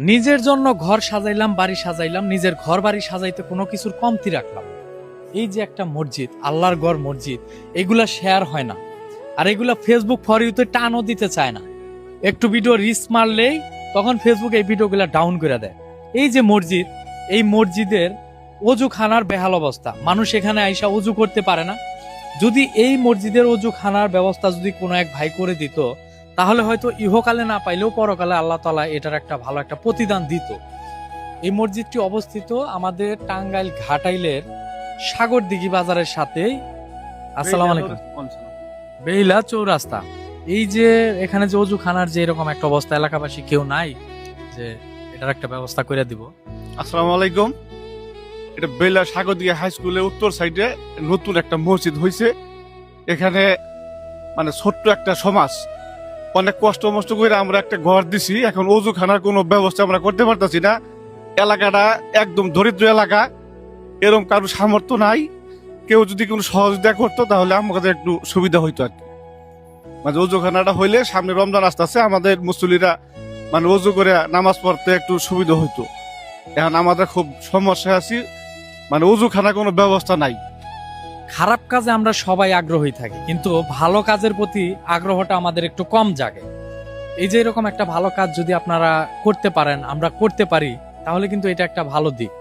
নিজের জন্য ঘর সাজাইলাম, বাড়ি সাজাইলাম, নিজের ঘর বাড়ি সাজাইতে কোনো কিছুর কমতি রাখলাম। এই যে একটা মসজিদ, আল্লাহর ঘর মসজিদ, এগুলা শেয়ার হয় না, আর এগুলা ফেসবুক ফর ইউতে টানও দিতে চায় না। একটু ভিডিও রিস্ক মারলেই তখন ফেসবুক এই ভিডিওগুলা ডাউন করে দেয়। এই যে মসজিদ, এই মসজিদের অজুখানার বেহাল অবস্থা, মানুষ এখানে আইসা অজু করতে পারে না। যদি এই মসজিদের অজুখানার ব্যবস্থা যদি কোনো এক ভাই করে দিত, তাহলে হয়তো ইহকালে না পাইলেও পরকালে আল্লাহ তাআলা এটার একটা ভালো একটা প্রতিদান দিত। এই মসজিদটি অবস্থিত আমাদের টাঙ্গাইল ঘাটাইলের সাগরদিঘি বাজারের সাথেই। আসসালামু আলাইকুম। বেইলা চৌরাস্তা। এই যে এখানে যে অজুখানার যে এরকম একটা অবস্থা, এলাকাবাসী কেউ নাই যে এটার একটা ব্যবস্থা করে দিব? আসসালামু আলাইকুম। এটা বেলা সাগরদিঘি হাই স্কুলের উত্তর সাইডে নতুন একটা মসজিদ হয়েছে। এখানে মানে ছোট্ট একটা সমাজ, অনেক কষ্ট মষ্ট করে আমরা একটা ঘর দিছি। এখন অজুখানার কোনো ব্যবস্থা আমরা করতে পারতেছি না। এলাকাটা একদম দরিদ্র এলাকা, এরকম কারো সামর্থ্য নাই। কেউ যদি কোনো সহযোগিতা করতো তাহলে আমাদের একটু সুবিধা হইতো আর কি। মানে অজুখানাটা হইলে সামনে রমজান আসতেছে, আমাদের মুসল্লিরা মানে অজু করে নামাজ পড়তে একটু সুবিধা হইতো। এখন আমাদের খুব সমস্যা আছি, মানে অজুখানা কোনো ব্যবস্থা নাই। খারাপ কাজে আমরা সবাই আগ্রহী থাকি, কিন্তু ভালো কাজের প্রতি আগ্রহটা আমাদের একটু কম জাগে। এই যে এরকম একটা ভালো কাজ যদি আপনারা করতে পারেন, আমরা করতে পারি, তাহলে কিন্তু এটা একটা ভালো দিক।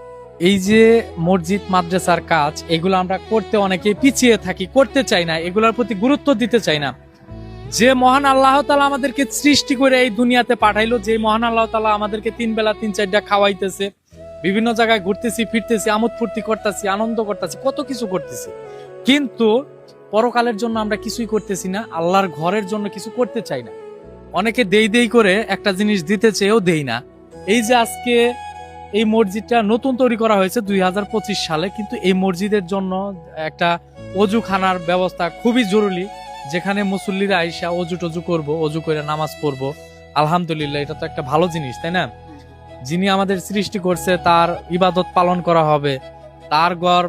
এই যে মসজিদ মাদ্রাসার কাজ, এগুলো আমরা করতে অনেকেই পিছিয়ে থাকি, করতে চাই না, এগুলোর প্রতি গুরুত্ব দিতে চাই না। যে মহান আল্লাহ তাআলা আমাদেরকে সৃষ্টি করে এই দুনিয়াতে পাঠাইলো, যে মহান আল্লাহ তাআলা আমাদেরকে 3 বেলা 3-4টা খাওয়াইতেছে, বিভিন্ন জায়গায় ঘুরতেছি ফিরতেছি, আমোদ ফুর্তি করতেছি, আনন্দ করতেছি, কত কিছু করতেছি, কিন্তু পরকালের জন্য আমরা কিছুই করতেছি না, আল্লাহর ঘরের জন্য কিছু করতে চাই না। অনেকে দেই দেই করে একটা জিনিস দিতে চেয়েও দেই না। এই যে আজকে এই মসজিদটা নতুন তৈরি করা হয়েছে 2025 সালে, কিন্তু এই মসজিদের জন্য একটা অজুখানার ব্যবস্থা খুবই জরুরি, যেখানে মুসল্লিরা আইসা অজু টজু করবো, অজু করে নামাজ পড়বো। আলহামদুলিল্লাহ, এটা তো একটা ভালো জিনিস, তাই না? যিনি আমাদের সৃষ্টি করছে তার ইবাদত পালন করা হবে, তার ঘর,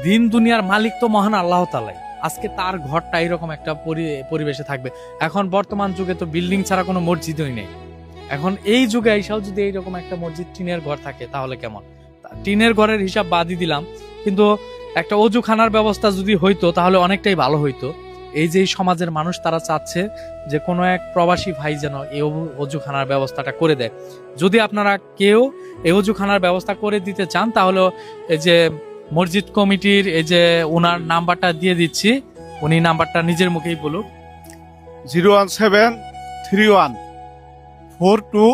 দিন দুনিয়ার মালিক তো মহান আল্লাহ তাআলাই। আজকে তার ঘরটা এরকম একটা পরিবেশে থাকবে। এখন বর্তমান যুগে তো বিল্ডিং ছাড়া কোনো মসজিদই নেই। এখন এই যুগে আইসাও যদি এইরকম একটা মসজিদ টিনের ঘর থাকে, তাহলে কেমন? টিনের ঘরের হিসাব বাদই দিলাম, কিন্তু একটা অজুখানার ব্যবস্থা যদি হইতো তাহলে অনেকটাই ভালো হইতো। এই যে সমাজের মানুষ তারা চাচ্ছে যে কোনো এক প্রবাসী ভাই যেন এই অজুখানার ব্যবস্থাটা করে দেয়। যদি আপনারা কেউ এই অজুখানার ব্যবস্থা করে দিতে চান, তাহলে এই যে মসজিদ কমিটির এই যে ওনার নাম্বারটা দিয়ে দিচ্ছি, উনি নাম্বারটা নিজের মুখেই বলুক। 0173142